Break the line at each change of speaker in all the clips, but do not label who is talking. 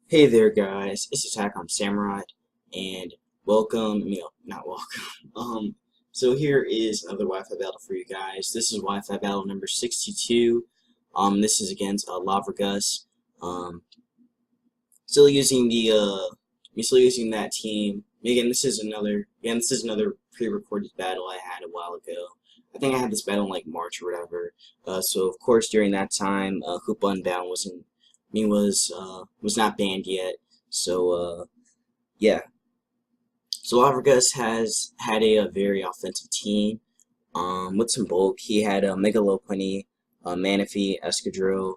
Hey there, guys. It's Attack on Samurai, and welcome. Not welcome. So here is another Wi-Fi battle for you guys. This is Wi-Fi battle number 62. This is against Lavargust. Um, still using still using that team. This is another pre-recorded battle I had a while ago. I think I had this battle in like March or whatever. So of course during that time, Hoop Unbound was not banned yet. So yeah. So Lavargust has had a very offensive team. With some bulk, he had a Megalopunny, Manaphy, Escadrille.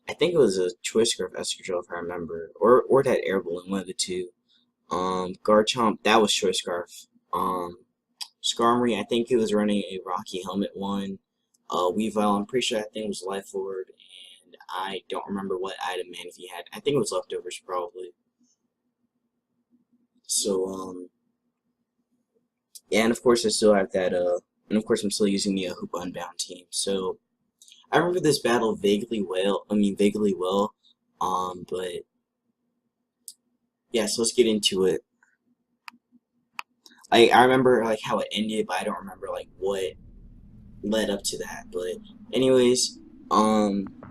I think it was a Choice Scarf Escadrille if I remember, or that Air Balloon, one of the two. Garchomp, that was Choice Scarf. Skarmory, I think he was running a Rocky Helmet one. Weavile, I'm pretty sure that thing was Life Orb, and I don't remember what item Manaphy had. I think it was leftovers probably. So yeah, and of course I still have that and of course I'm still using the Hoop Unbound team. So I remember this battle vaguely well. But yeah, so let's get into it. I remember like how it ended, but I don't remember like what led up to that. But anyways,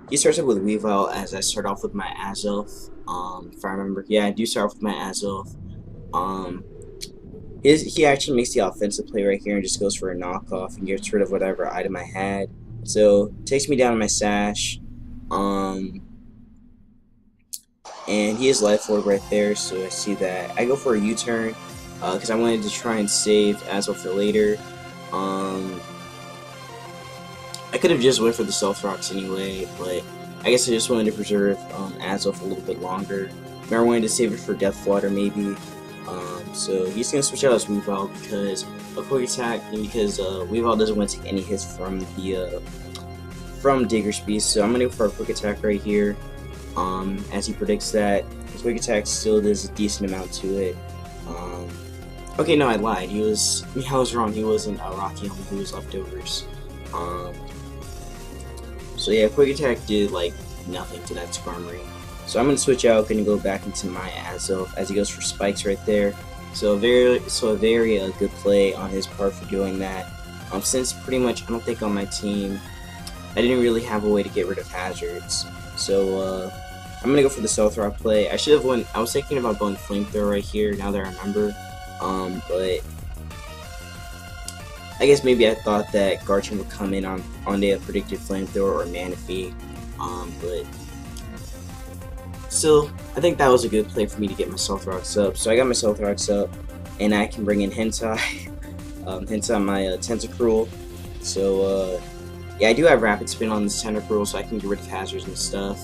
he starts up with Weavile as I start off with my Azelf. If I remember, yeah, I do start off with my Azelf. Um, he actually makes the offensive play right here and just goes for a knockoff and gets rid of whatever item I had. So takes me down to my sash. And he has Life Orb right there, so I see that. I go for a U-turn because I wanted to try and save Azelf for later. I could have just went for the Stealth Rocks anyway, but I guess I just wanted to preserve Azelf a little bit longer. Maybe I wanted to save it for Death Flutter maybe. So he's going to switch out his Weavile because a quick attack, and because Weavile doesn't want to take any hits from the Digger Speed. So I'm going to go for a quick attack right here. As he predicts that his quick attack still does a decent amount to it. Okay, no, I lied. I was wrong. He wasn't a Rocky Helmet. He was leftovers. So yeah, quick attack did like nothing to that Skarmory. So I'm gonna switch out. Gonna go back into my Azelf as he goes for spikes right there. So a very good play on his part for doing that. Since pretty much I don't think on my team I didn't really have a way to get rid of hazards. So I'm gonna go for the Stealth Rock play. I should have went. I was thinking about going Flamethrower right here. Now that I remember, but I guess maybe I thought that Garchomp would come in on the predicted Flamethrower or Manaphy, but still, I think that was a good play for me to get my Stealth Rocks up. So I got my Stealth Rocks up, and I can bring in Hentai, Hentai my Tentacruel. So yeah, I do have Rapid Spin on this Tentacruel, so I can get rid of hazards and stuff.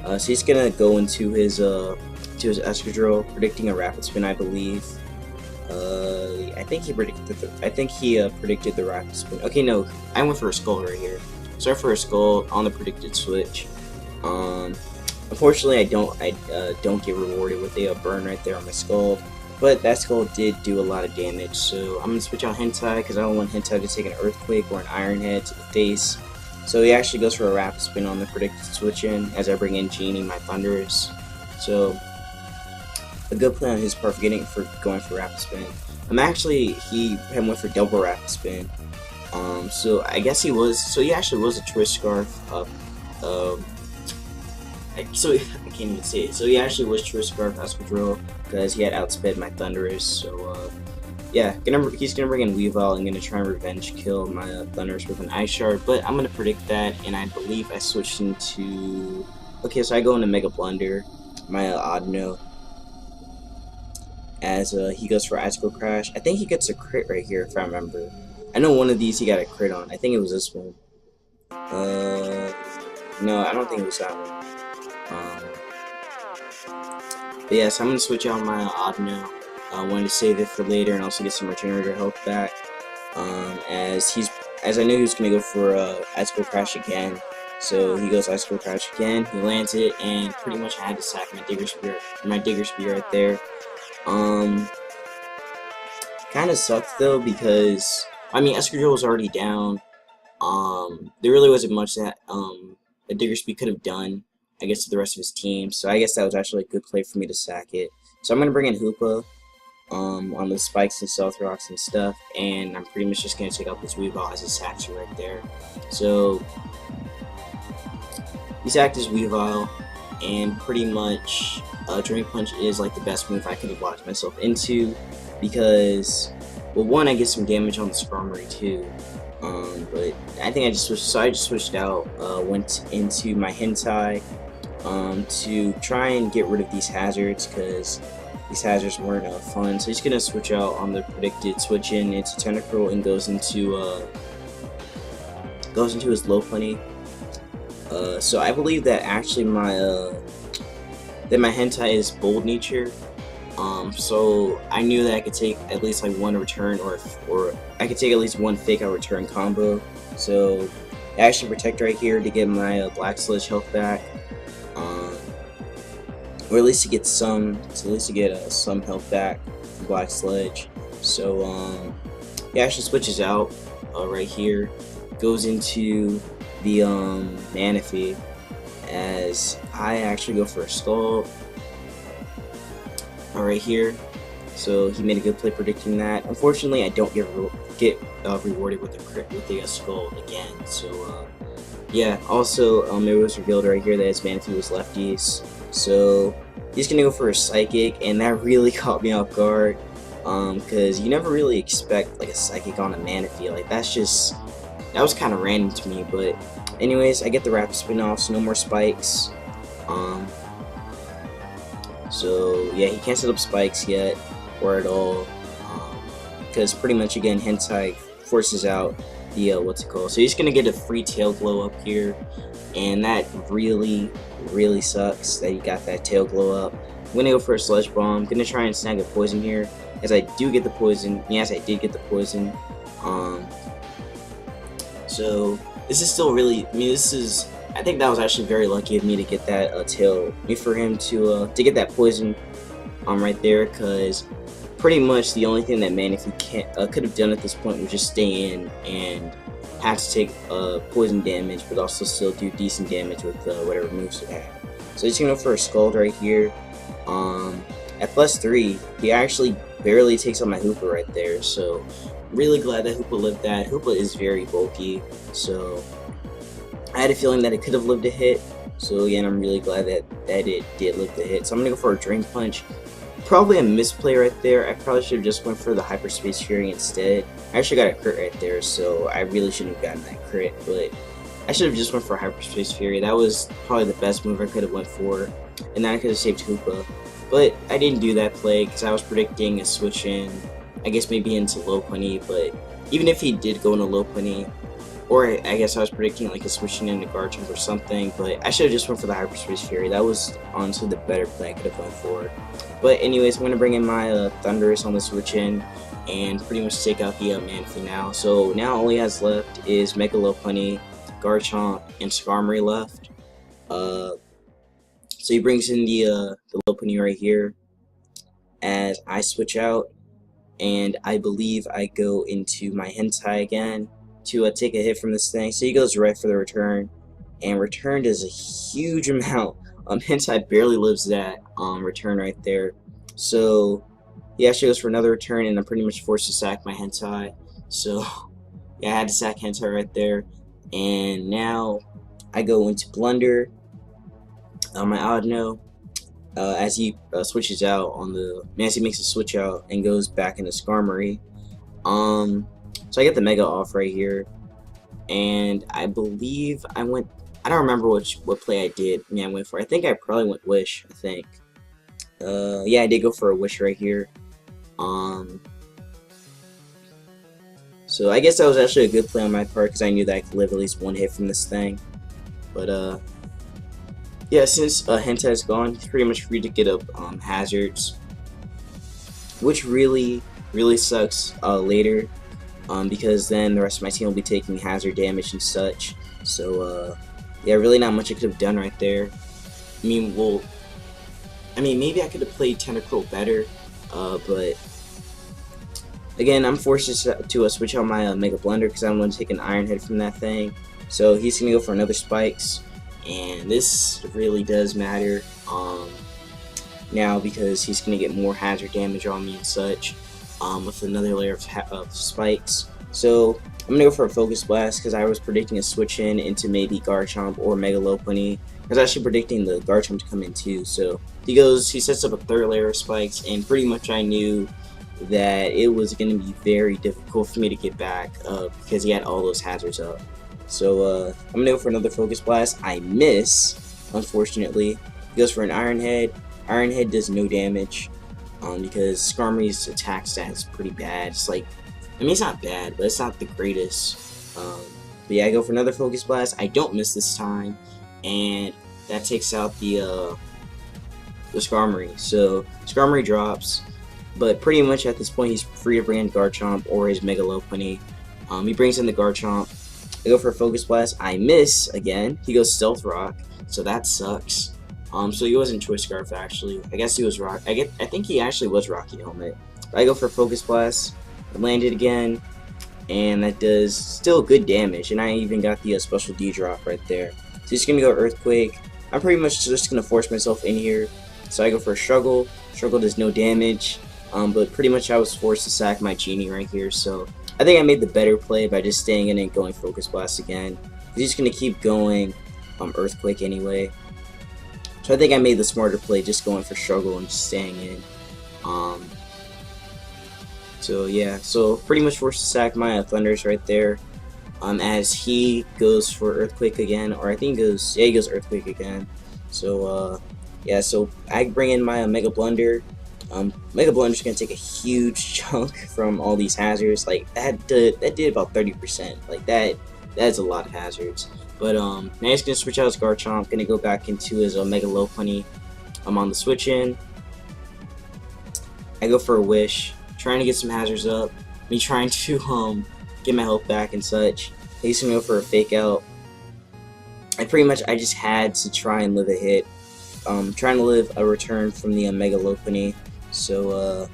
So he's gonna go into his Escadrille, predicting a Rapid Spin, I believe. I think he predicted the Rapid Spin. Okay, no, I went for a Skull right here. Sorry for a Skull on the predicted switch. Unfortunately, I don't get rewarded with a burn right there on my Skull, but that Skull did do a lot of damage. So I'm gonna switch out Hentai because I don't want Hentai to take an Earthquake or an Iron Head to the face. So he actually goes for a Rapid Spin on the predicted switch in as I bring in Genie, my Thunderous. So a good play on his part for going for Rapid Spin. He went for double Rapid Spin. So I guess he actually was a Choice Scarf. So I can't even say it. So he actually was Choice Scarf Escadrille because he had outsped my Thunderous. So yeah, he's gonna bring in Weavile and gonna try and revenge kill my Thunderous with an Ice Shard. But I'm gonna predict that, and I believe I switched into. Okay, so I go into Mega Blunder, my Audino, as he goes for Icicle Crash. I think he gets a crit right here if I remember. I know one of these he got a crit on. I think it was this one. No, I don't think it was that one. But yeah, so I'm gonna switch out my Audino. I wanted to save it for later and also get some Regenerator health back. As I knew he was gonna go for Icicle Crash again. So he goes Icicle Crash again. He lands it, and pretty much I had to sack my Digger Spear right there. Kind of sucked though because Escadrille was already down. There really wasn't much that a Digger Speed could have done. I guess, to the rest of his team. So I guess that was actually a good play for me to sack it. So I'm gonna bring in Hoopa on the spikes and stealth rocks and stuff, and I'm pretty much just gonna take out this Weavile as a sack right there. So he sacked his Weavile, and pretty much Drain Punch is like the best move I could have locked myself into, because, well, one, I get some damage on the Skarmory too, but I think I just switched, so I just switched out, went into my Hentai to try and get rid of these hazards, because these hazards weren't fun. So he's gonna switch out on the predicted switch in into Tentacruel and goes into his Lopunny. So I believe that actually my Hentai is Bold Nature. So I knew that I could take at least like one return, or I could take at least one fake out return combo. So I actually protect right here to get my Black Sludge health back, or at least to get some health back from Black Sludge. So he actually switches out right here, goes into the Manaphy, as I actually go for a Scald right here. So he made a good play predicting that. Unfortunately, I don't get rewarded with the Scald again. So yeah, also it was revealed right here that his Manaphy was lefties. So he's gonna go for a Psychic, and that really caught me off guard, because you never really expect like a Psychic on a Manaphy. Like that was kind of random to me. But anyways, I get the Rapid Spin off, so no more spikes. So yeah, he can't set up spikes yet, or at all, because pretty much again Hentai forces out the what's it called. So he's gonna get a free Tail Glow up here, and that really sucks that he got that Tail Glow up. I'm gonna go for a Sludge Bomb. I'm gonna try and snag a poison here, as I do get the poison. Yes, I did get the poison. So this is still really, I think that was actually very lucky of me to get that for him to get that poison right there, because pretty much the only thing that Manaphy could have done at this point was just stay in and have to take poison damage, but also still do decent damage with whatever moves it had. So he's gonna go for a Scald right here. At +3, he actually barely takes on my Hoopa right there, so really glad that Hoopa lived that. Hoopa is very bulky, so I had a feeling that it could have lived a hit. So again, I'm really glad that it did live the hit. So I'm gonna go for a Drain Punch. Probably a misplay right there. I probably should have just went for the Hyperspace Fury instead. I actually got a crit right there, so I really shouldn't have gotten that crit, but I should have just went for Hyperspace Fury. That was probably the best move I could have went for, and then I could have saved Hoopa. But I didn't do that play because I was predicting a switch in, I guess maybe into Lopunny, but even if he did go into Lopunny, or I guess I was predicting like a switching into Garchomp or something, but I should have just went for the Hyperspace Fury. That was honestly the better play I could have went for. But anyways, I'm going to bring in my Thundurus on the switch in and pretty much take out the Manaphy now. So now all he has left is Mega Lopunny, Garchomp, and Skarmory left. So he brings in the Lopunny right here as I switch out, and I believe I go into my Hentai again to take a hit from this thing. So he goes right for the return, and return does a huge amount. Hentai barely lives that return right there. So he actually goes for another return, and I'm pretty much forced to sack my Hentai. So yeah, I had to sack Hentai right there. And now I go into Blunder on my Audino as he switches out on the, as he makes a switch out and goes back into Skarmory. So I get the Mega off right here, and I believe I went, I don't remember what play I did. Yeah, I went for, I think I probably went Wish, I think. Yeah, I did go for a Wish right here. So I guess that was actually a good play on my part, because I knew that I could live at least one hit from this thing. But yeah, since Hentai's gone, he's pretty much free to get up hazards, which really sucks later, because then the rest of my team will be taking hazard damage and such. So yeah, really not much I could have done right there. I mean, maybe I could have played Tentacruel better, but again, I'm forced to switch out my Mega Blunder because I want to take an Iron Head from that thing. So he's gonna go for another Spikes. and this really does matter now, because he's going to get more hazard damage on me and such, with another layer of spikes. So I'm going to go for a Focus Blast, because I was predicting a switch in into maybe Garchomp or Mega Lopunny. I was actually predicting the Garchomp to come in too. So he sets up a third layer of spikes, and pretty much I knew that it was going to be very difficult for me to get back, because he had all those hazards up. So I'm going to go for another Focus Blast. I miss, unfortunately. He goes for an Iron Head. Iron Head does no damage, because Skarmory's attack stat is pretty bad. It's like, I mean, it's not bad, but it's not the greatest. But yeah, I go for another Focus Blast. I don't miss this time, and that takes out the Skarmory. So Skarmory drops, but pretty much at this point he's free to bring in Garchomp or his Mega Lopunny. He brings in the Garchomp. I go for a Focus Blast. I miss again. He goes Stealth Rock, so that sucks. So he wasn't Choice Scarf actually. I guess he was Rock. I think he actually was Rocky Helmet. I go for Focus Blast. I land it again, and that does still good damage. And I even got the special D drop right there. So he's gonna go Earthquake. I'm pretty much just gonna force myself in here. So I go for a Struggle. Struggle does no damage, but pretty much I was forced to sack my Genie right here. So I think I made the better play by just staying in and going Focus Blast again. He's just gonna keep going Earthquake anyway. So I think I made the smarter play, just going for Struggle and just staying in. So yeah, so pretty much forced to sack my Thunders right there. As he goes for Earthquake again, or I think he goes Earthquake again. So yeah, so I bring in my Mega Blunder. Mega Blunder's gonna take a huge chunk from all these hazards. Like that did about 30%. Like that's a lot of hazards. But now he's gonna switch out his Garchomp, gonna go back into his Mega Lopunny. I'm on the switch in. I go for a Wish, trying to get some hazards up. Me trying to get my health back and such. He's gonna go for a Fake Out. I just had to try and live a hit. Trying to live a return from the Mega Lopunny. So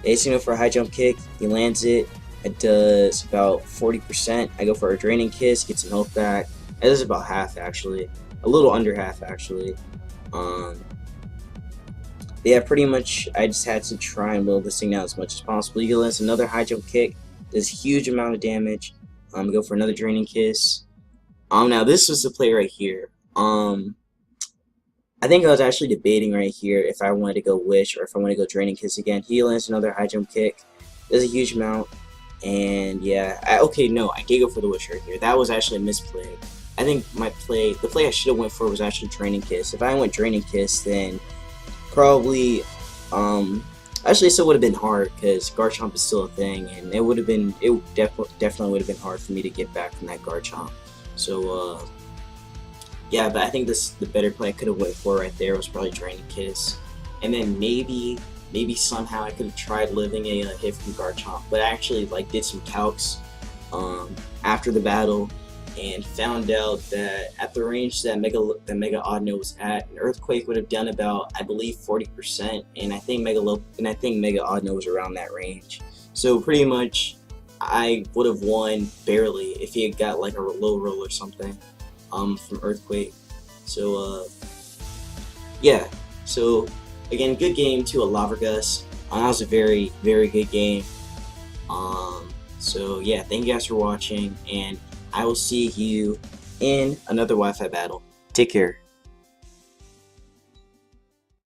he's gonna go for a High Jump Kick. He lands it. It does about 40%. I go for a Draining Kiss, get some health back. It does about half actually, a little under half actually. Yeah, pretty much I just had to try and will this thing out as much as possible. He lands another High Jump Kick, does a huge amount of damage. Go for another Draining Kiss. Now this was the play right here. I think I was actually debating right here if I wanted to go Wish or if I want to go Draining Kiss again. He lands another High Jump Kick, does a huge amount. And yeah, okay, no, I did go for the Wish right here. That was actually a misplay. I think the play I should have went for was actually Draining Kiss. If I went Draining Kiss, then probably, actually it still would have been hard because Garchomp is still a thing, and it definitely would have been hard for me to get back from that Garchomp. So yeah, but I think the better play I could have went for right there was probably Draining Kiss, and then maybe somehow I could have tried living a hit from Garchomp, but I actually did some calcs after the battle and found out that at the range that Mega Oddnote was at, an Earthquake would have done about, I believe, 40%, and I think Mega Oddnote was around that range. So pretty much I would have won barely if he had got like a low roll or something from Earthquake. So yeah, so again, good game to a Lavargust. That was a very, very good game. So yeah, thank you guys for watching, and I will see you in another Wi-Fi battle. Take care.